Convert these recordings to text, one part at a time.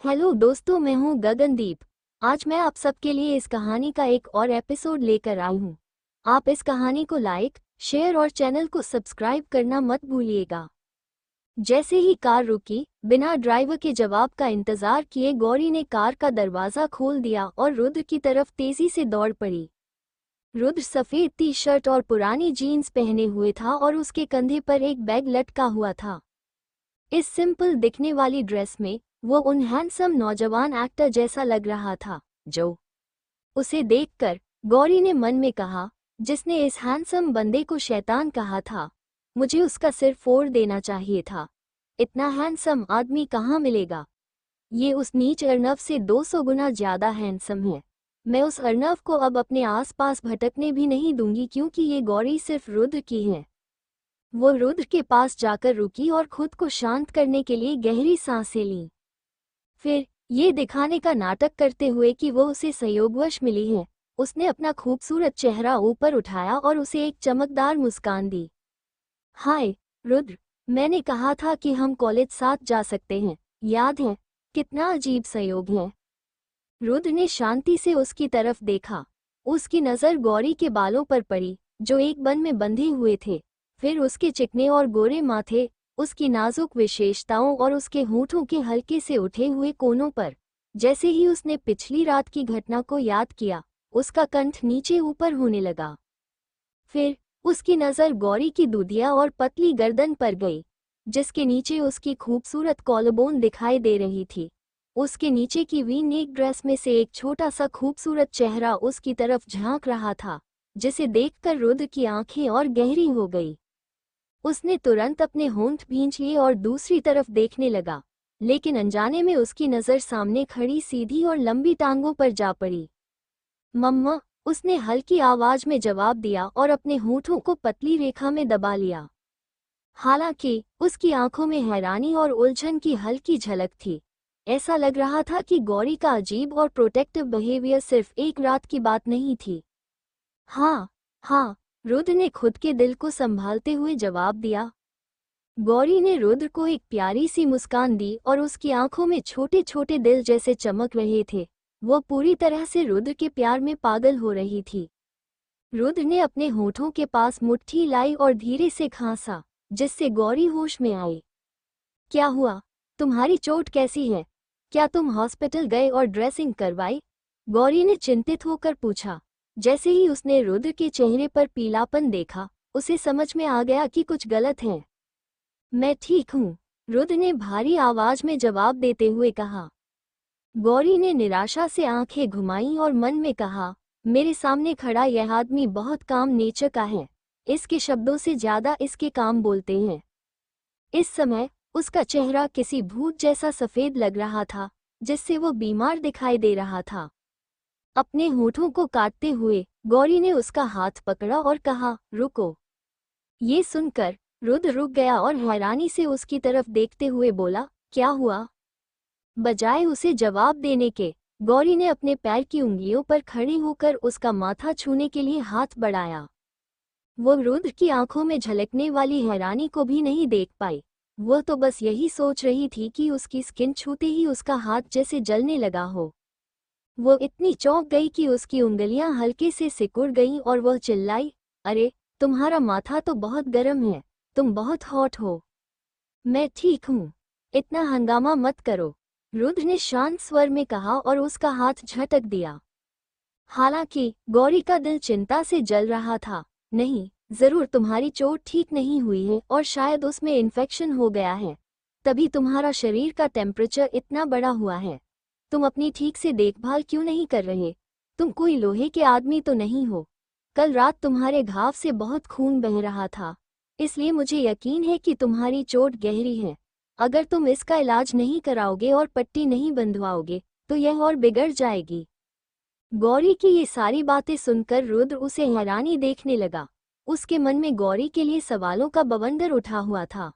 Hello दोस्तों, मैं हूँ गगनदीप। आज मैं आप सबके लिए इस कहानी का एक और एपिसोड लेकर आई हूँ। आप इस कहानी को लाइक, शेयर और चैनल को सब्सक्राइब करना मत भूलिएगा। जैसे ही कार रुकी, बिना ड्राइवर के जवाब का इंतजार किए गौरी ने कार का दरवाज़ा खोल दिया और रुद्र की तरफ तेजी से दौड़ पड़ी। रुद्र सफ़ेद टी शर्ट और पुरानी जीन्स पहने हुए था और उसके कंधे पर एक बैग लटका हुआ था। इस सिंपल दिखने वाली ड्रेस में वो उन हैंडसम नौजवान एक्टर जैसा लग रहा था जो उसे देखकर गौरी ने मन में कहा, जिसने इस हैंडसम बंदे को शैतान कहा था, मुझे उसका सिर फोड़ देना चाहिए था। इतना हैंडसम आदमी कहाँ मिलेगा? ये उस नीच अर्नव से 200 गुना ज्यादा हैंडसम है। मैं उस अर्नव को अब अपने आसपास भटकने भी नहीं दूंगी क्योंकि ये गौरी सिर्फ रुद्र की है। वो रुद्र के पास जाकर रुकी और खुद को शांत करने के लिए गहरी सांसें लीं। फिर ये दिखाने का नाटक करते हुए कि वो उसे संयोगवश मिली है, उसने अपना खूबसूरत चेहरा ऊपर उठाया और उसे एक चमकदार मुस्कान दी। हाय रुद्र, मैंने कहा था कि हम कॉलेज साथ जा सकते हैं, याद है? कितना अजीब संयोग है। रुद्र ने शांति से उसकी तरफ देखा। उसकी नज़र गौरी के बालों पर पड़ी जो एक बन में बंधे हुए थे, फिर उसके चिकने और गोरे माथे, उसकी नाजुक विशेषताओं और उसके होठों के हल्के से उठे हुए कोनों पर। जैसे ही उसने पिछली रात की घटना को याद किया, उसका कंठ नीचे ऊपर होने लगा। फिर उसकी नज़र गौरी की दूधिया और पतली गर्दन पर गई, जिसके नीचे उसकी खूबसूरत कॉलरबोन दिखाई दे रही थी। उसके नीचे की वी नेक ड्रेस में से एक छोटा सा खूबसूरत चेहरा उसकी तरफ झांक रहा था, जिसे देखकर रुद्र की आंखें और गहरी हो गई। उसने तुरंत अपने होंठ भींच लिए और दूसरी तरफ देखने लगा, लेकिन अनजाने में उसकी नज़र सामने खड़ी सीधी और लंबी टांगों पर जा पड़ी। मम्मा, उसने हल्की आवाज में जवाब दिया और अपने होठों को पतली रेखा में दबा लिया। हालांकि उसकी आंखों में हैरानी और उलझन की हल्की झलक थी। ऐसा लग रहा था कि गौरी का अजीब और प्रोटेक्टिव बिहेवियर सिर्फ एक रात की बात नहीं थी। हाँ हाँ, रुद्र ने खुद के दिल को संभालते हुए जवाब दिया। गौरी ने रुद्र को एक प्यारी सी मुस्कान दी और उसकी आंखों में छोटे छोटे दिल जैसे चमक रहे थे। वो पूरी तरह से रुद्र के प्यार में पागल हो रही थी। रुद्र ने अपने होठों के पास मुट्ठी लाई और धीरे से खांसा, जिससे गौरी होश में आई। क्या हुआ? तुम्हारी चोट कैसी है? क्या तुम हॉस्पिटल गए और ड्रेसिंग करवाई? गौरी ने चिंतित होकर पूछा। जैसे ही उसने रुद्र के चेहरे पर पीलापन देखा, उसे समझ में आ गया कि कुछ गलत है। मैं ठीक हूँ, रुद्र ने भारी आवाज में जवाब देते हुए कहा। गौरी ने निराशा से आंखें घुमाईं और मन में कहा, मेरे सामने खड़ा यह आदमी बहुत काम नेचर का है। इसके शब्दों से ज्यादा इसके काम बोलते हैं। इस समय उसका चेहरा किसी भूत जैसा सफेद लग रहा था, जिससे वो बीमार दिखाई दे रहा था। अपने होठों को काटते हुए गौरी ने उसका हाथ पकड़ा और कहा, रुको। ये सुनकर रुद्र रुक गया और हैरानी से उसकी तरफ देखते हुए बोला, क्या हुआ? बजाय उसे जवाब देने के, गौरी ने अपने पैर की उंगलियों पर खड़े होकर उसका माथा छूने के लिए हाथ बढ़ाया। वो रुद्र की आंखों में झलकने वाली हैरानी को भी नहीं देख पाई। वो तो बस यही सोच रही थी कि उसकी स्किन छूते ही उसका हाथ जैसे जलने लगा हो। वो इतनी चौंक गई कि उसकी उंगलियां हल्के से सिकुड़ गईं और वह चिल्लाई, अरे, तुम्हारा माथा तो बहुत गर्म है, तुम बहुत हॉट हो। मैं ठीक हूँ, इतना हंगामा मत करो, रुद्र ने शांत स्वर में कहा और उसका हाथ झटक दिया। हालांकि गौरी का दिल चिंता से जल रहा था। नहीं, जरूर तुम्हारी चोट ठीक नहीं हुई है और शायद उसमें इन्फेक्शन हो गया है, तभी तुम्हारा शरीर का टेम्परेचर इतना बड़ा हुआ है। तुम अपनी ठीक से देखभाल क्यों नहीं कर रहे? तुम कोई लोहे के आदमी तो नहीं हो। कल रात तुम्हारे घाव से बहुत खून बह रहा था, इसलिए मुझे यकीन है कि तुम्हारी चोट गहरी है। अगर तुम इसका इलाज नहीं कराओगे और पट्टी नहीं बंधवाओगे तो यह और बिगड़ जाएगी। गौरी की ये सारी बातें सुनकर रुद्र उसे हैरानी देखने लगा। उसके मन में गौरी के लिए सवालों का बवंडर उठा हुआ था।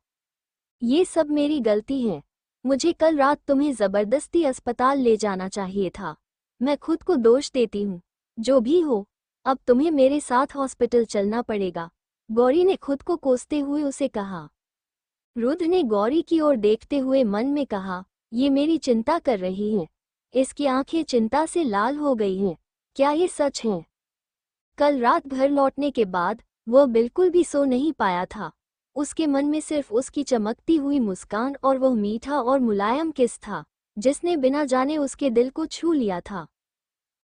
ये सब मेरी गलती है। मुझे कल रात तुम्हें जबरदस्ती अस्पताल ले जाना चाहिए था। मैं खुद को दोष देती हूँ। जो भी हो, अब तुम्हें मेरे साथ हॉस्पिटल चलना पड़ेगा, गौरी ने खुद को कोसते हुए उसे कहा। रुद्र ने गौरी की ओर देखते हुए मन में कहा, ये मेरी चिंता कर रही है। इसकी आंखें चिंता से लाल हो गई हैं। क्या ये सच है? कल रात घर लौटने के बाद वह बिल्कुल भी सो नहीं पाया था। उसके मन में सिर्फ उसकी चमकती हुई मुस्कान और वह मीठा और मुलायम किस था जिसने बिना जाने उसके दिल को छू लिया था।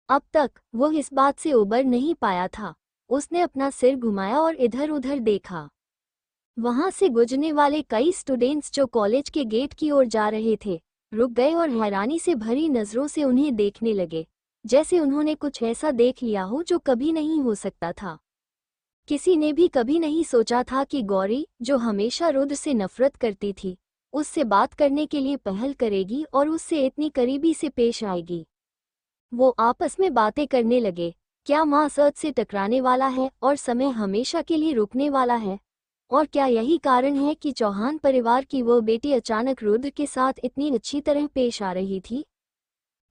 अब तक वह इस बात से उबर नहीं पाया था। उसने अपना सिर घुमाया और इधर उधर देखा। वहां से गुजरने वाले कई स्टूडेंट्स जो कॉलेज के गेट की ओर जा रहे थे रुक गए और हैरानी से भरी नजरों से उन्हें देखने लगे, जैसे उन्होंने कुछ ऐसा देख लिया हो जो कभी नहीं हो सकता था। किसी ने भी कभी नहीं सोचा था कि गौरी, जो हमेशा रुद्र से नफरत करती थी, उससे बात करने के लिए पहल करेगी और उससे इतनी करीबी से पेश आएगी। वो आपस में बातें करने लगे। क्या माँ अर्थ से टकराने वाला है और समय हमेशा के लिए रुकने वाला है? और क्या यही कारण है कि चौहान परिवार की वो बेटी अचानक रुद्र के साथ इतनी अच्छी तरह पेश आ रही थी?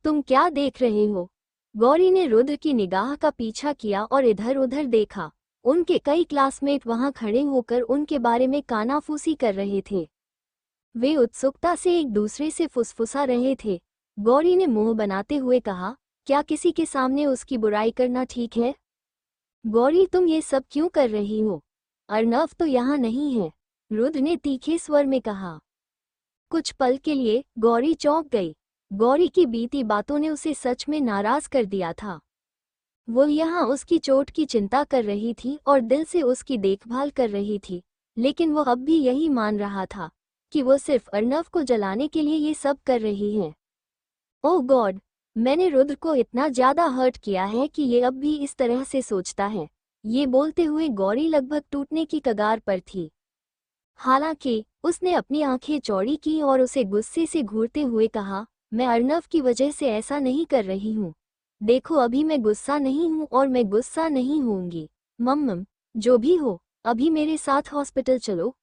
तुम क्या देख रहे हो? गौरी ने रुद्र की निगाह का पीछा किया और इधर उधर देखा। उनके कई क्लासमेट वहां खड़े होकर उनके बारे में कानाफूसी कर रहे थे। वे उत्सुकता से एक दूसरे से फुसफुसा रहे थे। गौरी ने मुंह बनाते हुए कहा, क्या किसी के सामने उसकी बुराई करना ठीक है? गौरी, तुम ये सब क्यों कर रही हो? अर्नव तो यहाँ नहीं है, रुद्र ने तीखे स्वर में कहा। कुछ पल के लिए गौरी चौंक गई। गौरी की बीती बातों ने उसे सच में नाराज कर दिया था। वो यहाँ उसकी चोट की चिंता कर रही थी और दिल से उसकी देखभाल कर रही थी, लेकिन वो अब भी यही मान रहा था कि वो सिर्फ अर्नव को जलाने के लिए ये सब कर रही है। ओह गॉड, मैंने रुद्र को इतना ज्यादा हर्ट किया है कि ये अब भी इस तरह से सोचता है। ये बोलते हुए गौरी लगभग टूटने की कगार पर थी। हालांकि उसने अपनी आंखें चौड़ी की और उसे गुस्से से घूरते हुए कहा, मैं अर्नव की वजह से ऐसा नहीं कर रही हूँ। देखो, अभी मैं गुस्सा नहीं हूँ और मैं गुस्सा नहीं होऊंगी। मम्म, जो भी हो, अभी मेरे साथ हॉस्पिटल चलो।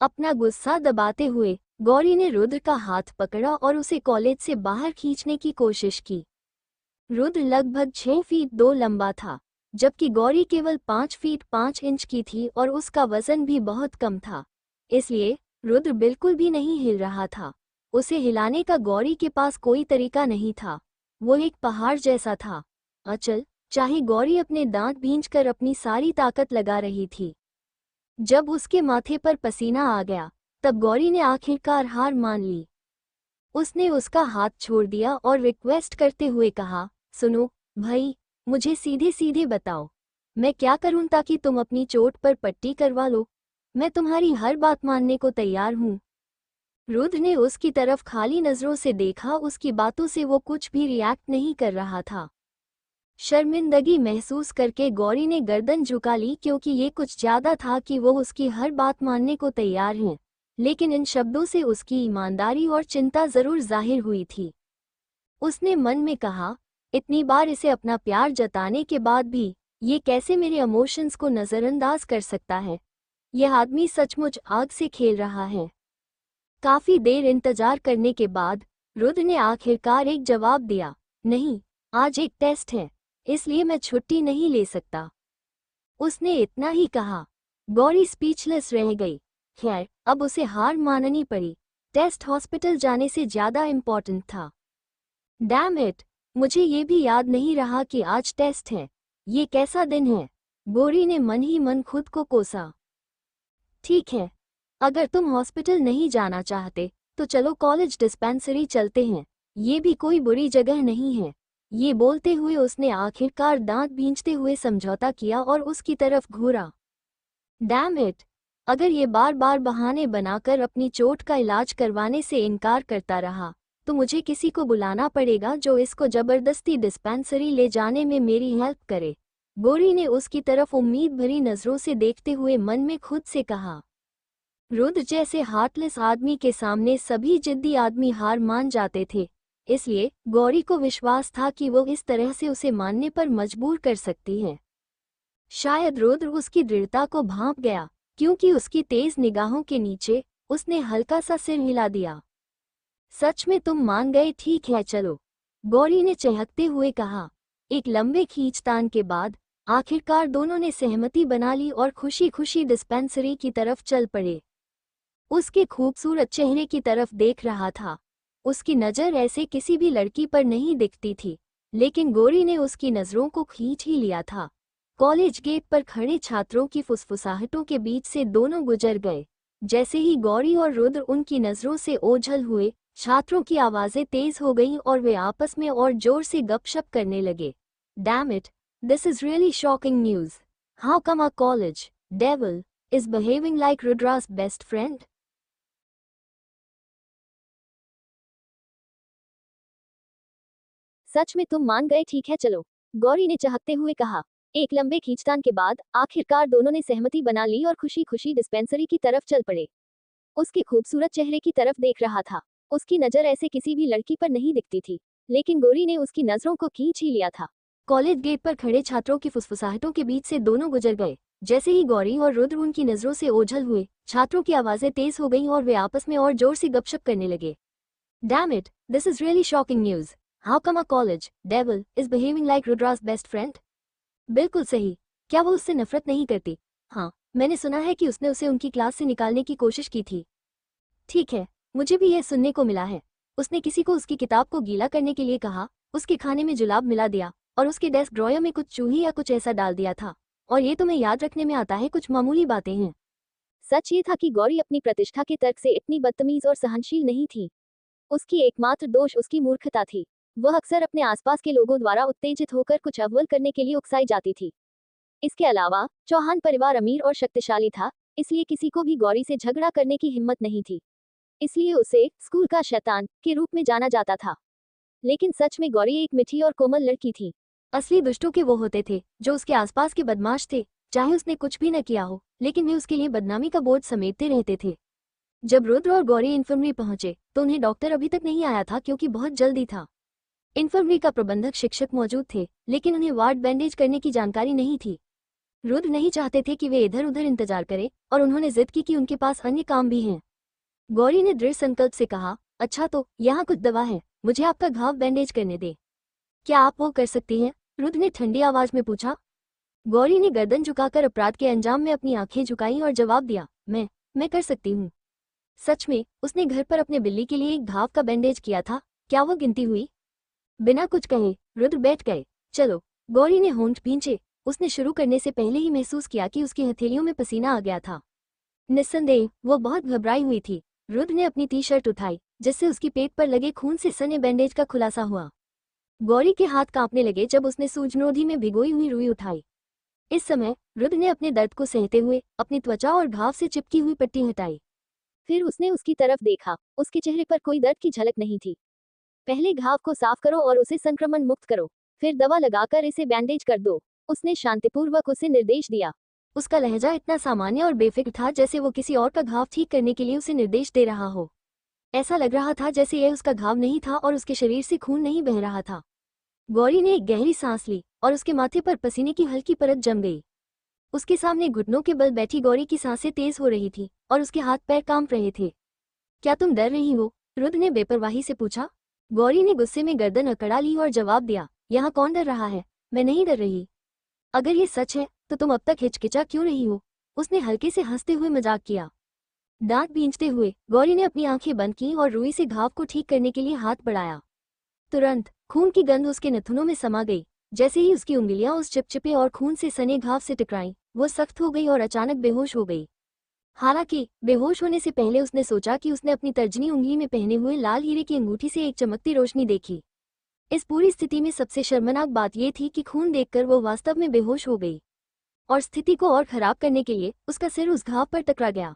अपना गुस्सा दबाते हुए गौरी ने रुद्र का हाथ पकड़ा और उसे कॉलेज से बाहर खींचने की कोशिश की। रुद्र लगभग 6 फीट 2 लंबा था, जबकि गौरी केवल 5 फीट 5 इंच की थी और उसका वजन भी बहुत कम था। इसलिए रुद्र बिल्कुल भी नहीं हिल रहा था। उसे हिलाने का गौरी के पास कोई तरीका नहीं था। वो एक पहाड़ जैसा था, अचल, चाहे गौरी अपने दांत भींचकर अपनी सारी ताकत लगा रही थी। जब उसके माथे पर पसीना आ गया, तब गौरी ने आखिरकार हार मान ली। उसने उसका हाथ छोड़ दिया और रिक्वेस्ट करते हुए कहा, सुनो भाई, मुझे सीधे सीधे बताओ, मैं क्या करूं ताकि तुम अपनी चोट पर पट्टी करवा लो? मैं तुम्हारी हर बात मानने को तैयार हूं। रुद्र ने उसकी तरफ खाली नजरों से देखा। उसकी बातों से वो कुछ भी रिएक्ट नहीं कर रहा था। शर्मिंदगी महसूस करके गौरी ने गर्दन झुका ली, क्योंकि ये कुछ ज्यादा था कि वो उसकी हर बात मानने को तैयार हैं, लेकिन इन शब्दों से उसकी ईमानदारी और चिंता जरूर जाहिर हुई थी। उसने मन में कहा, इतनी बार इसे अपना प्यार जताने के बाद भी ये कैसे मेरे इमोशंस को नजरअंदाज कर सकता है? यह आदमी सचमुच आग से खेल रहा है। काफी देर इंतजार करने के बाद रुद्र ने आखिरकार एक जवाब दिया, नहीं, आज एक टेस्ट है, इसलिए मैं छुट्टी नहीं ले सकता। उसने इतना ही कहा। गौरी स्पीचलेस रह गई। खैर, अब उसे हार माननी पड़ी। टेस्ट हॉस्पिटल जाने से ज्यादा इम्पोर्टेंट था। डैम इट, मुझे ये भी याद नहीं रहा कि आज टेस्ट है। ये कैसा दिन है? गौरी ने मन ही मन खुद को कोसा। ठीक है, अगर तुम हॉस्पिटल नहीं जाना चाहते तो चलो कॉलेज डिस्पेंसरी चलते हैं, ये भी कोई बुरी जगह नहीं है। ये बोलते हुए उसने आखिरकार दांत भींचते हुए समझौता किया और उसकी तरफ घूरा। डैम इट, अगर ये बार बार बहाने बनाकर अपनी चोट का इलाज करवाने से इनकार करता रहा तो मुझे किसी को बुलाना पड़ेगा जो इसको जबरदस्ती डिस्पेंसरी ले जाने में मेरी हेल्प करे। गौरी ने उसकी तरफ उम्मीद भरी नजरों से देखते हुए मन में खुद से कहा। रुद्र जैसे हार्टलेस आदमी के सामने सभी जिद्दी आदमी हार मान जाते थे, इसलिए गौरी को विश्वास था कि वो इस तरह से उसे मानने पर मजबूर कर सकती है। शायद रुद्र उसकी दृढ़ता को भांप गया, क्योंकि उसकी तेज निगाहों के नीचे उसने हल्का सा सिर हिला दिया। सच में तुम मान गए? ठीक है, चलो, गौरी ने चहकते हुए कहा। एक लंबे खींचतान के बाद आखिरकार दोनों ने सहमति बना ली और खुशी खुशी डिस्पेंसरी की तरफ चल पड़े। उसके खूबसूरत चेहरे की तरफ देख रहा था। उसकी नज़र ऐसे किसी भी लड़की पर नहीं दिखती थी, लेकिन गौरी ने उसकी नज़रों को खींच ही लिया था। कॉलेज गेट पर खड़े छात्रों की फुसफुसाहटों के बीच से दोनों गुजर गए। जैसे ही गौरी और रुद्र उनकी नज़रों से ओझल हुए, छात्रों की आवाज़ें तेज हो गईं और वे आपस में और जोर से गपशप करने लगे। Damn it, this is really shocking news. How come a college devil is behaving like Rudra's best friend? सच में तुम मान गए, ठीक है चलो, गौरी ने चहकते हुए कहा। एक लंबे खींचतान के बाद आखिरकार दोनों ने सहमति बना ली और खुशी खुशी डिस्पेंसरी की तरफ चल पड़े। उसके खूबसूरत चेहरे की तरफ देख रहा था। उसकी नजर ऐसे किसी भी लड़की पर नहीं दिखती थी, लेकिन गौरी ने उसकी नजरों को खींच ही लिया था। कॉलेज गेट पर खड़े छात्रों की फुसफुसाहटों के बीच से दोनों गुजर गए। जैसे ही गौरी और रुद्र उनकी नजरों से ओझल हुए, छात्रों की आवाजें तेज हो गईं और वे आपस में और जोर से गपशप करने लगे। Damn it, this is really shocking news. How come a college devil is behaving like Rudra's best friend? बिल्कुल सही। क्या वो उससे नफरत नहीं करती? हाँ, मैंने सुना है कि उसने उसे उनकी क्लास से निकालने की कोशिश की थी। ठीक है, मुझे भी यह सुनने को मिला है। उसने किसी को उसकी किताब को गीला करने के लिए कहा, उसके खाने में जुलाब मिला दिया और उसके डेस्क ड्रॉयर में कुछ चूही या कुछ ऐसा डाल दिया था। और ये तुम्हें याद रखने में आता है, कुछ मामूली बातें हैं। सच ये था कि गौरी अपनी प्रतिष्ठा के तर्क से इतनी बदतमीज और सहनशील नहीं थी। उसकी एकमात्र दोष उसकी मूर्खता थी। वह अक्सर अपने आसपास के लोगों द्वारा उत्तेजित होकर कुछ अव्वल करने के लिए उकसाई जाती थी। इसके अलावा चौहान परिवार अमीर और शक्तिशाली था, इसलिए किसी को भी गौरी से झगड़ा करने की हिम्मत नहीं थी। इसलिए उसे स्कूल का शैतान के रूप में जाना जाता था। लेकिन सच में गौरी एक मीठी और कोमल लड़की थी। असली दुष्टों के वो होते थे जो उसके आसपास के बदमाश थे, चाहे उसने कुछ भी न किया हो, लेकिन वे उसके लिए बदनामी का बोझ समेटते रहते थे। जब रुद्र और गौरी इन्फर्मरी पहुंचे तो उन्हें डॉक्टर अभी तक नहीं आया था, क्योंकि बहुत जल्दी था। इन्फर्मरी का प्रबंधक शिक्षक मौजूद थे, लेकिन उन्हें वार्ड बैंडेज करने की जानकारी नहीं थी। रुद्र नहीं चाहते थे कि वे इधर उधर इंतजार करें, और उन्होंने जिद की कि उनके पास अन्य काम भी हैं। गौरी ने दृढ़ संकल्प से कहा, अच्छा तो यहाँ कुछ दवा है, मुझे आपका घाव बैंडेज करने दे। क्या आप वो कर सकती हैं? रुद्र ने ठंडी आवाज में पूछा। गौरी ने गर्दन झुकाकर अपराध के अंजाम में अपनी आंखें झुकाईं और जवाब दिया, मैं कर सकती हूँ। सच में उसने घर पर अपने बिल्ली के लिए एक घाव का बैंडेज किया था। क्या वो गिनती हुई? बिना कुछ कहे रुद्र बैठ गए। चलो, गौरी ने होंठ भींचे। उसने शुरू करने से पहले ही महसूस किया कि उसकी हथेलियों में पसीना आ गया था। निस्संदेह वो बहुत घबराई हुई थी। रुद्र ने अपनी टी शर्ट उठाई, जिससे उसकी पेट पर लगे खून से सने बैंडेज का खुलासा हुआ। गौरी के हाथ कांपने लगे जब उसने सूजनोधी में भिगोई हुई रुई उठाई। इस समय रुद्र ने अपने दर्द को सहते हुए अपनी त्वचा और घाव से चिपकी हुई पट्टी हटाई। फिर उसने उसकी तरफ देखा। उसके चेहरे पर कोई दर्द की झलक नहीं थी। पहले घाव को साफ करो और उसे संक्रमण मुक्त करो, फिर दवा लगाकर इसे बैंडेज कर दो, उसने शांतिपूर्वक उसे निर्देश दिया। उसका लहजा इतना सामान्य और बेफिक्र था जैसे वो किसी और का घाव ठीक करने के लिए उसे निर्देश दे रहा हो। ऐसा लग रहा था जैसे यह उसका घाव नहीं था और उसके शरीर से खून नहीं बह रहा था। गौरी ने एक गहरी सांस ली और उसके माथे पर पसीने की हल्की परत जम गई। उसके सामने घुटनों के बल बैठी गौरी की सांसें तेज हो रही थी और उसके हाथ पैर कांप रहे थे। क्या तुम डर रही हो? रुद्र ने बेपरवाही से पूछा। गौरी ने गुस्से में गर्दन अकड़ा ली और जवाब दिया, यहाँ कौन डर रहा है? मैं नहीं डर रही। अगर ये सच है तो तुम अब तक हिचकिचा क्यों रही हो? उसने हल्के से हंसते हुए मजाक किया। दांत भींचते हुए गौरी ने अपनी आंखें बंद की और रुई से घाव को ठीक करने के लिए हाथ बढ़ाया। तुरंत खून की गंध उसके नथुनों में समा गई। जैसे ही उसकी उंगलियां उस चिपचिपे और खून से सने घाव से टकराईं, वो सख्त हो गई और अचानक बेहोश हो गई। हालांकि बेहोश होने से पहले उसने सोचा कि उसने अपनी तर्जनी उंगली में पहने हुए लाल हीरे की अंगूठी से एक चमकती रोशनी देखी। इस पूरी स्थिति में सबसे शर्मनाक बात यह थी कि खून देखकर वो वास्तव में बेहोश हो गई, और स्थिति को और खराब करने के लिए उसका सिर उस घाव पर टकरा गया।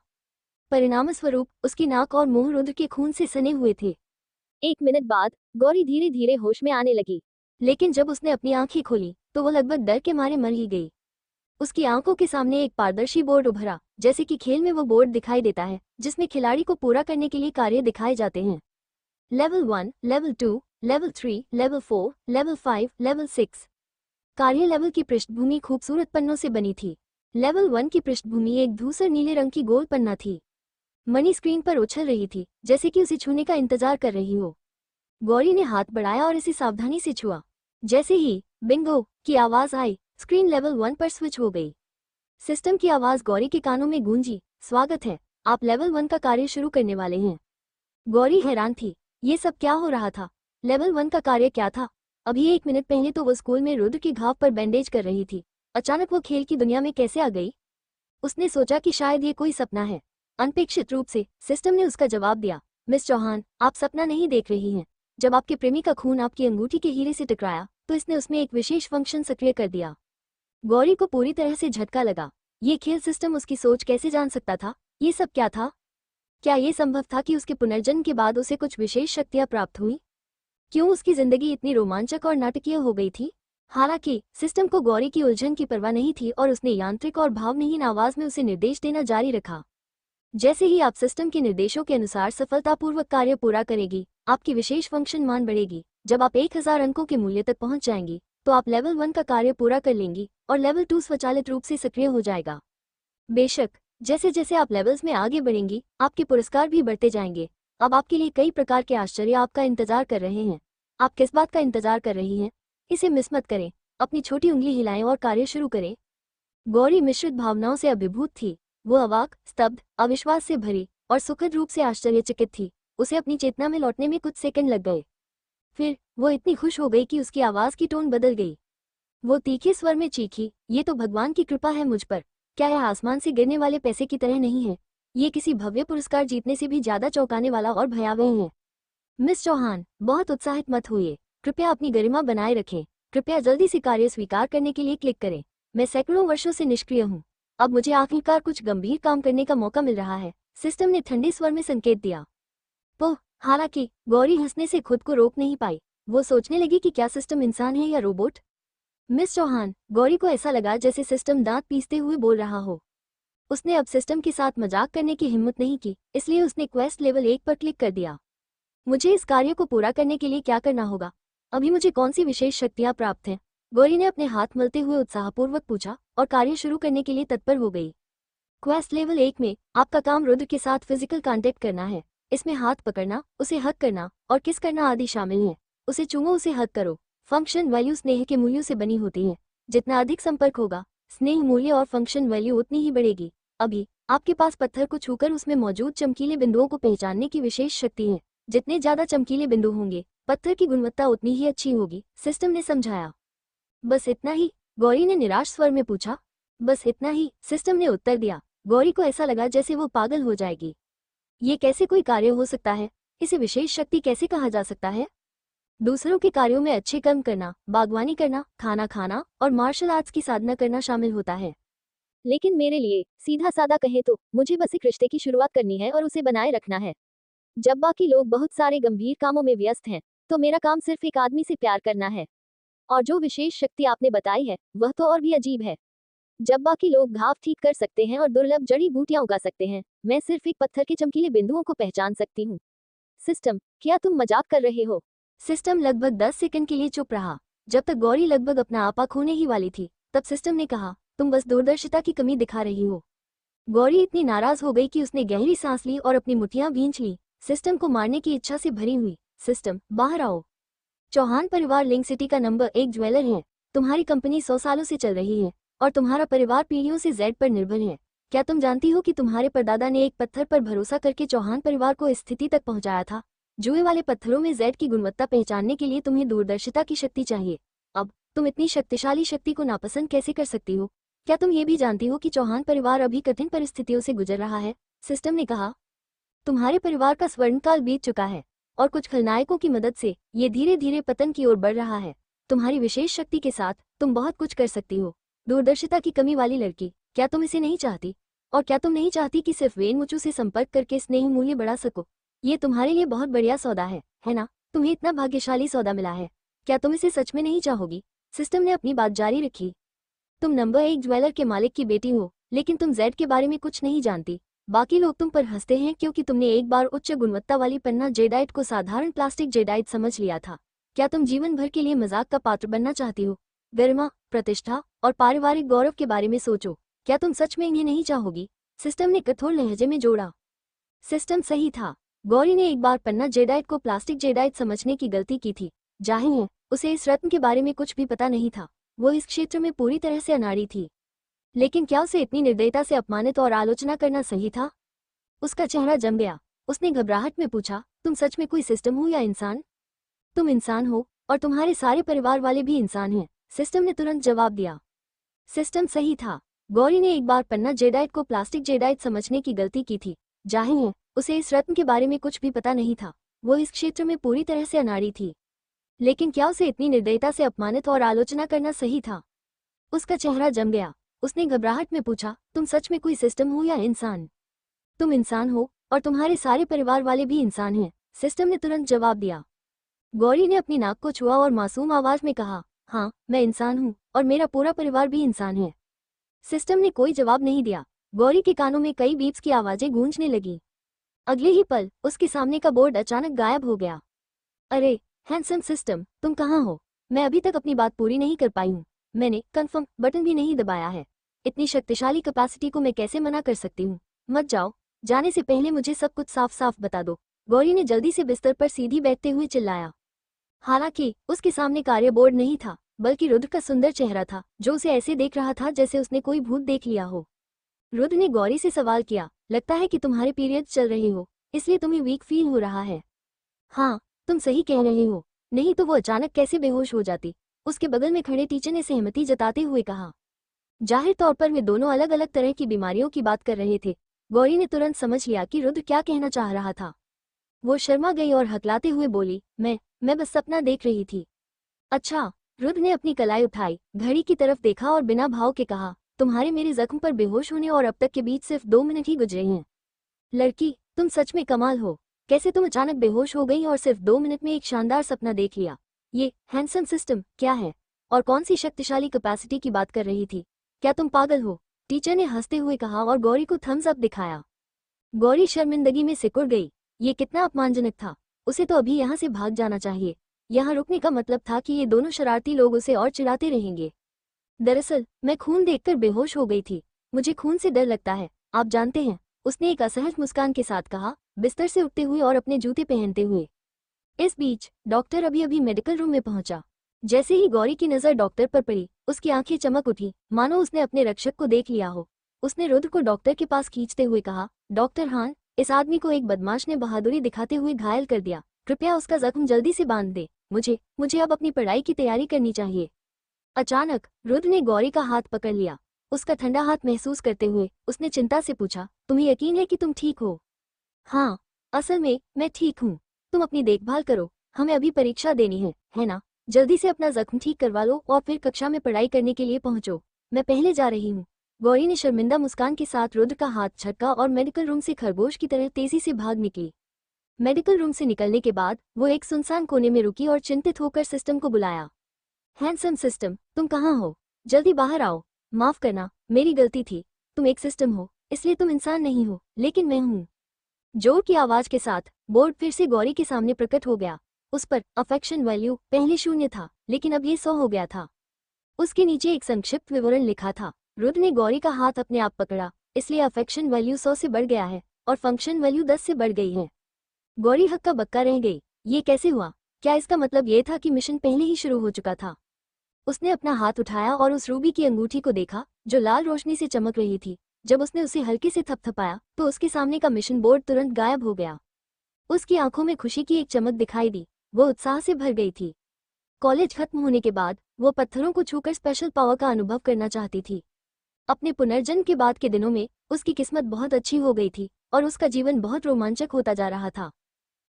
परिणामस्वरूप उसकी नाक और मुंह रुद्र के खून से सने हुए थे। 1 मिनट बाद गौरी धीरे धीरे होश में आने लगी। लेकिन जब उसने अपनी आंखें खोली तो वो लगभग डर के मारे मर ही गई। उसकी आंखों के सामने एक पारदर्शी बोर्ड उभरा, जैसे कि खेल में वो बोर्ड दिखाई देता है जिसमें खिलाड़ी को पूरा करने के लिए कार्य दिखाए जाते हैं। Level 1, level 2, level 3, level 4, level 5, level 6। कार्य लेवल की पृष्ठभूमि खूबसूरत पन्नों से बनी थी। लेवल 1 की पृष्ठभूमि एक धूसर नीले रंग की गोल पन्ना थी। मनी स्क्रीन पर उछल रही थी, जैसे कि उसे छूने का इंतजार कर रही हो। गौरी ने हाथ बढ़ाया और इसे सावधानी से छुआ। जैसे ही बिंगो की आवाज आई, स्क्रीन लेवल 1 पर स्विच हो गई। सिस्टम की आवाज गौरी के कानों में गूंजी, स्वागत है, आप लेवल 1 का कार्य शुरू करने वाले हैं। गौरी हैरान थी। ये सब क्या हो रहा था? लेवल 1 का कार्य क्या था? अभी 1 मिनट पहले तो वो स्कूल में रुद्र के घाव पर बैंडेज कर रही थी, अचानक वो खेल की दुनिया में कैसे आ गई? उसने सोचा कि शायद ये कोई सपना है। अनपेक्षित रूप से सिस्टम ने उसका जवाब दिया, मिस चौहान, आप सपना नहीं देख रही हैं। जब आपके प्रेमी का खून आपकी अंगूठी के हीरे से टकराया तो इसने उसमें एक विशेष फंक्शन सक्रिय कर दिया। गौरी को पूरी तरह से झटका लगा। ये खेल सिस्टम उसकी सोच कैसे जान सकता था? ये सब क्या था? क्या ये संभव था कि उसके पुनर्जन्म के बाद उसे कुछ विशेष शक्तियां प्राप्त हुई? क्यों उसकी जिंदगी इतनी रोमांचक और नाटकीय हो गई थी? हालांकि सिस्टम को गौरी की उलझन की परवाह नहीं थी और उसने यांत्रिक और भावहीन आवाज में उसे निर्देश देना जारी रखा। जैसे ही आप सिस्टम के निर्देशों के अनुसार सफलतापूर्वक कार्य पूरा करेगी, आपकी विशेष फंक्शन मान बढ़ेगी। जब आप 1000 अंकों के मूल्य तक पहुंच जाएंगी तो आप लेवल 1 का कार्य पूरा कर लेंगी और लेवल 2 स्वचालित रूप से सक्रिय हो जाएगा। बेशक जैसे जैसे आप लेवल्स में आगे बढ़ेंगी, आपके पुरस्कार भी बढ़ते जाएंगे। अब आपके लिए कई प्रकार के आश्चर्य आपका इंतजार कर रहे हैं। आप किस बात का इंतजार कर रही हैं? इसे मिस मत करें, अपनी छोटी उंगली हिलाएं और कार्य शुरू करें। गौरी मिश्रित भावनाओं से अभिभूत थी। वो अवाक, स्तब्ध, अविश्वास से भरी और सुखद रूप से आश्चर्यचकित थी। उसे अपनी चेतना में लौटने में कुछ सेकंड लग गए। फिर वो इतनी खुश हो गई कि उसकी आवाज की टोन बदल गई। वो तीखे स्वर में चीखी, ये तो भगवान की कृपा है मुझ पर। क्या यह आसमान से गिरने वाले पैसे की तरह नहीं है? ये किसी भव्य पुरस्कार जीतने से भी ज्यादा चौंकाने वाला और भयावह है। मिस चौहान, बहुत उत्साहित मत होइए। कृपया अपनी गरिमा बनाए रखें। कृपया जल्दी से कार्य स्वीकार करने के लिए क्लिक करें। मैं सैकड़ों वर्षों से निष्क्रिय हूँ। अब मुझे आखिरकार कुछ गंभीर काम करने का मौका मिल रहा है, सिस्टम ने ठंडे स्वर में संकेत दिया। पोह, हालांकि गौरी हंसने से खुद को रोक नहीं पाई। वो सोचने लगी कि क्या सिस्टम इंसान है या रोबोट? मिस चौहान, गौरी को ऐसा लगा जैसे सिस्टम दांत पीसते हुए बोल रहा हो। उसने अब सिस्टम के साथ मजाक करने की हिम्मत नहीं की, इसलिए उसने क्वेस्ट लेवल 1 पर क्लिक कर दिया। मुझे इस कार्य को पूरा करने के लिए क्या करना होगा? अभी मुझे कौन सी विशेष शक्तियां प्राप्त हैं? गौरी ने अपने हाथ मलते हुए उत्साहपूर्वक पूछा और कार्य शुरू करने के लिए तत्पर हो गई। क्वेस्ट लेवल 1 में आपका काम रुद्र के साथ फिजिकल कांटेक्ट करना है। इसमें हाथ पकड़ना, उसे हक करना और किस करना आदि शामिल हैं। उसे चूमो, उसे हक करो। फंक्शन वैल्यू स्नेह के मूल्यों से बनी होती है। जितना अधिक संपर्क होगा, स्नेह मूल्य और फंक्शन वैल्यू उतनी ही बढ़ेगी। अभी आपके पास पत्थर को छूकर उसमें मौजूद चमकीले बिंदुओं को पहचानने की विशेष शक्ति है। जितने ज्यादा चमकीले बिंदु होंगे, पत्थर की गुणवत्ता उतनी ही अच्छी होगी, सिस्टम ने समझाया। बस इतना ही? गौरी ने निराश स्वर में पूछा। बस इतना ही, सिस्टम ने उत्तर दिया। गौरी को ऐसा लगा जैसे वो पागल हो जाएगी। ये कैसे कोई कार्य हो सकता है? इसे विशेष शक्ति कैसे कहा जा सकता है? दूसरों के कार्यों में अच्छे कर्म करना, बागवानी करना, खाना खाना और मार्शल आर्ट्स की साधना करना शामिल होता है। लेकिन मेरे लिए, सीधा सादा कहे तो, मुझे बस एक रिश्ते की शुरुआत करनी है और उसे बनाए रखना है। जब बाकी लोग बहुत सारे गंभीर कामों में व्यस्त हैं, तो मेरा काम सिर्फ एक आदमी से प्यार करना है। और जो विशेष शक्ति आपने बताई है, वह तो और भी अजीब है। जब बाकी लोग घाव ठीक कर सकते हैं और दुर्लभ जड़ी बूटियां उगा सकते हैं, मैं सिर्फ एक पत्थर के चमकीले बिंदुओं को पहचान सकती हूँ। सिस्टम, क्या तुम मजाक कर रहे हो? सिस्टम लगभग 10 सेकंड के लिए चुप रहा। जब तक गौरी लगभग अपना आपा खोने ही वाली थी, तब सिस्टम ने कहा, तुम बस दूरदर्शिता की कमी दिखा रही हो। गौरी इतनी नाराज हो गई कि उसने गहरी सांस ली और अपनी मुठ्ठियां भींच ली, सिस्टम को मारने की इच्छा से भरी हुई। सिस्टम, बाहर आओ। चौहान परिवार लिंक सिटी का नंबर 1 ज्वेलर है। तुम्हारी कंपनी 100 सालों से चल रही है और तुम्हारा परिवार पीढ़ियों से जेड पर निर्भर है। क्या तुम जानती हो कि तुम्हारे परदादा ने एक पत्थर पर भरोसा करके चौहान परिवार को इस स्थिति तक पहुंचाया था? जुए वाले पत्थरों में जेड की गुणवत्ता पहचानने के लिए तुम्हें दूरदर्शिता की शक्ति चाहिए। अब तुम इतनी शक्तिशाली शक्ति को नापसंद कैसे कर सकती हो? क्या तुम ये भी जानती हो कि चौहान परिवार अभी कठिन परिस्थितियों से गुजर रहा है? सिस्टम ने कहा, तुम्हारे परिवार का स्वर्णकाल बीत चुका है और कुछ खलनायकों की मदद से ये धीरे धीरे पतन की ओर बढ़ रहा है। तुम्हारी विशेष शक्ति के साथ तुम बहुत कुछ कर सकती हो। दूरदर्शिता की कमी वाली लड़की, क्या तुम इसे नहीं चाहती? और क्या तुम नहीं चाहती कि सिर्फ वेनमुचू से संपर्क करके स्नेह मूल्य बढ़ा सको? ये तुम्हारे लिए बहुत बढ़िया सौदा है ना? तुम्हें इतना भाग्यशाली सौदा मिला है। क्या तुम इसे सच में नहीं चाहोगी? सिस्टम ने अपनी बात जारी रखी। तुम नंबर 1 ज्वेलर के मालिक की बेटी हो, लेकिन तुम जेड के बारे में कुछ नहीं जानती। बाकी लोग तुम पर हंसते हैं क्योंकि तुमने एक बार उच्च गुणवत्ता वाली पन्ना जेडाइट को साधारण प्लास्टिक जेडाइट समझ लिया था। क्या तुम जीवन भर के लिए मजाक का पात्र बनना चाहती हो? गरिमा, प्रतिष्ठा और पारिवारिक गौरव के बारे में सोचो। क्या तुम सच में इन्हें नहीं चाहोगी? सिस्टम ने कठोर लहजे में जोड़ा। सिस्टम सही था। गौरी ने एक बार पन्ना जेडाइट को प्लास्टिक जेडाइट समझने की गलती की थी। जाहिर है, उसे इस रत्न के बारे में कुछ भी पता नहीं था। वो इस क्षेत्र में पूरी तरह से अनाड़ी थी। लेकिन क्या उसे इतनी निर्दयता से अपमानित और आलोचना करना सही था? उसका चेहरा जम गया। उसने घबराहट में पूछा, तुम सच में कोई सिस्टम हो या इंसान? तुम इंसान हो और तुम्हारे सारे परिवार वाले भी इंसान हैं, सिस्टम ने तुरंत जवाब दिया। सिस्टम सही था। गौरी ने एक बार पन्ना जेडाइट को प्लास्टिक जेडाइट समझने की गलती की थी। जाहिर है उसे इस रत्न के बारे में कुछ भी पता नहीं था। वो इस क्षेत्र में पूरी तरह से अनाड़ी थी। लेकिन क्या उसे इतनी निर्दयता से अपमानित और आलोचना करना सही था? उसका चेहरा जम गया। उसने घबराहट में पूछा, तुम सच में कोई सिस्टम हो या इंसान? तुम इंसान हो और तुम्हारे सारे परिवार वाले भी इंसान हैं, सिस्टम ने तुरंत जवाब दिया। गौरी ने अपनी नाक को छुआ और मासूम आवाज में कहा, हाँ मैं इंसान हूँ और मेरा पूरा परिवार भी इंसान है। सिस्टम ने कोई जवाब नहीं दिया। गौरी के कानों में कई बीप्स की आवाजें गूंजने लगी। अगले ही पल उसके सामने का बोर्ड अचानक गायब हो गया। अरे हैंडसम सिस्टम, तुम कहाँ हो? मैं अभी तक अपनी बात पूरी नहीं कर पाई हूँ। मैंने कंफर्म बटन भी नहीं दबाया है। इतनी शक्तिशाली कैपेसिटी को मैं कैसे मना कर सकती हूँ? मत जाओ, जाने से पहले मुझे सब कुछ साफ साफ बता दो, गौरी ने जल्दी से बिस्तर पर सीधी बैठते हुए चिल्लाया। हालांकि उसके सामने कार्य बोर्ड नहीं था, बल्कि रुद्र का सुंदर चेहरा था, जो उसे ऐसे देख रहा था जैसे उसने कोई भूत देख लिया हो। रुद्र ने गौरी से सवाल किया, लगता है कि तुम्हारे पीरियड्स चल रहे हो, इसलिए तुम्हें वीक फील हो रहा है। हाँ, तुम सही कह रहे हो, नहीं तो वो अचानक कैसे बेहोश हो जाती, उसके बगल में खड़े टीचर ने सहमति जताते हुए कहा। जाहिर तौर पर वे दोनों अलग अलग तरह की बीमारियों की बात कर रहे थे। गौरी ने तुरंत समझ लिया कि रुद्र क्या कहना चाह रहा था। वो शर्मा गई और हकलाते हुए बोली, मैं बस सपना देख रही थी। अच्छा। रुद्र ने अपनी कलाई उठाई, घड़ी की तरफ देखा और बिना भाव के कहा, तुम्हारे मेरे जख्म पर बेहोश होने और अब तक के बीच सिर्फ 2 मिनट ही गुजरे हैं। लड़की, तुम सच में कमाल हो। कैसे तुम अचानक बेहोश हो गई और सिर्फ 2 मिनट में एक शानदार सपना देख लिया? ये हैंडसम सिस्टम क्या है और कौन सी शक्तिशाली कैपेसिटी की बात कर रही थी? क्या तुम पागल हो? टीचर ने हंसते हुए कहा और गौरी को थम्स अप दिखाया। गौरी शर्मिंदगी में सिकुड़ गई। ये कितना अपमानजनक था। उसे तो अभी यहाँ से भाग जाना चाहिए। यहाँ रुकने का मतलब था कि ये दोनों शरारती लोग उसे और चिढ़ाते रहेंगे। दरअसल मैं खून देखकर बेहोश हो गई थी। मुझे खून से डर लगता है, आप जानते हैं, उसने एक असहज मुस्कान के साथ कहा, बिस्तर से उठते हुए और अपने जूते पहनते हुए। इस बीच डॉक्टर अभी अभी मेडिकल रूम में पहुंचा। जैसे ही गौरी की नजर डॉक्टर पर पड़ी, उसकी आंखें चमक उठी, मानो उसने अपने रक्षक को देख लिया हो। उसने रुद्र को डॉक्टर के पास खींचते हुए कहा, डॉक्टर हान, इस आदमी को एक बदमाश ने बहादुरी दिखाते हुए घायल कर दिया। कृपया उसका जख्म जल्दी से बांध दे। मुझे अब अपनी पढ़ाई की तैयारी करनी चाहिए। अचानक रुद्र ने गौरी का हाथ पकड़ लिया। उसका ठंडा हाथ महसूस करते हुए उसने चिंता से पूछा, तुम्हें यकीन है कि तुम ठीक हो? हाँ, असल में मैं ठीक हूँ। तुम अपनी देखभाल करो, हमें अभी परीक्षा देनी है ना? जल्दी से अपना जख्म ठीक करवा लो और फिर कक्षा में पढ़ाई करने के लिए पहुंचो। मैं पहले जा रही हूँ। गौरी ने शर्मिंदा मुस्कान के साथ रुद्र का हाथ झटका और मेडिकल रूम से खरगोश की तरह तेजी से भाग निकली। मेडिकल रूम से निकलने के बाद वो एक सुनसान कोने में रुकी और चिंतित होकर सिस्टम को बुलाया। हैंडसम सिस्टम, तुम कहाँ हो? जल्दी बाहर आओ। माफ करना, मेरी गलती थी। तुम एक सिस्टम हो, इसलिए तुम इंसान नहीं हो, लेकिन मैं हूँ। जोर की आवाज के साथ बोर्ड फिर से गौरी के सामने प्रकट हो गया। उस पर अफेक्शन वैल्यू पहले 0 था, लेकिन अब ये 100 हो गया था। उसके नीचे एक संक्षिप्त विवरण लिखा था। रुद्र ने गौरी का हाथ अपने आप पकड़ा, इसलिए अफेक्शन वैल्यू 100 से बढ़ गया है और फंक्शन वैल्यू 10 से बढ़ गई है। गौरी हक्का बक्का रह गई। ये कैसे हुआ? क्या इसका मतलब ये था कि मिशन पहले ही शुरू हो चुका था? उसने अपना हाथ उठाया और उस रूबी की अंगूठी को देखा, जो लाल रोशनी से चमक रही थी। जब उसने उसे हल्के से थपथपाया तो उसके सामने का मिशन बोर्ड तुरंत गायब हो गया। उसकी आंखों में खुशी की एक चमक दिखाई दी। वो उत्साह से भर गई थी। कॉलेज खत्म होने के बाद वो पत्थरों को छूकर स्पेशल पावर का अनुभव करना चाहती थी। अपने पुनर्जन्म के बाद के दिनों में उसकी किस्मत बहुत अच्छी हो गई थी और उसका जीवन बहुत रोमांचक होता जा रहा था।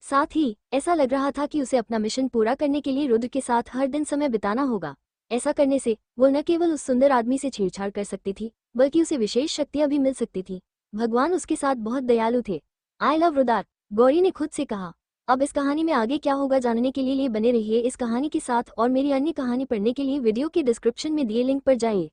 साथ ही ऐसा लग रहा था कि उसे अपना मिशन पूरा करने के लिए रुद्र के साथ हर दिन समय बिताना होगा। ऐसा करने से वो न केवल उस सुंदर आदमी से छेड़छाड़ कर सकती थी, बल्कि उसे विशेष शक्तियां भी मिल सकती थी। भगवान उसके साथ बहुत दयालु थे। आई लव रुद्र, गौरी ने खुद से कहा। अब इस कहानी में आगे क्या होगा जानने के लिए बने रहिए इस कहानी के साथ और मेरी अन्य कहानी पढ़ने के लिए वीडियो के डिस्क्रिप्शन में दिए लिंक पर जाइए।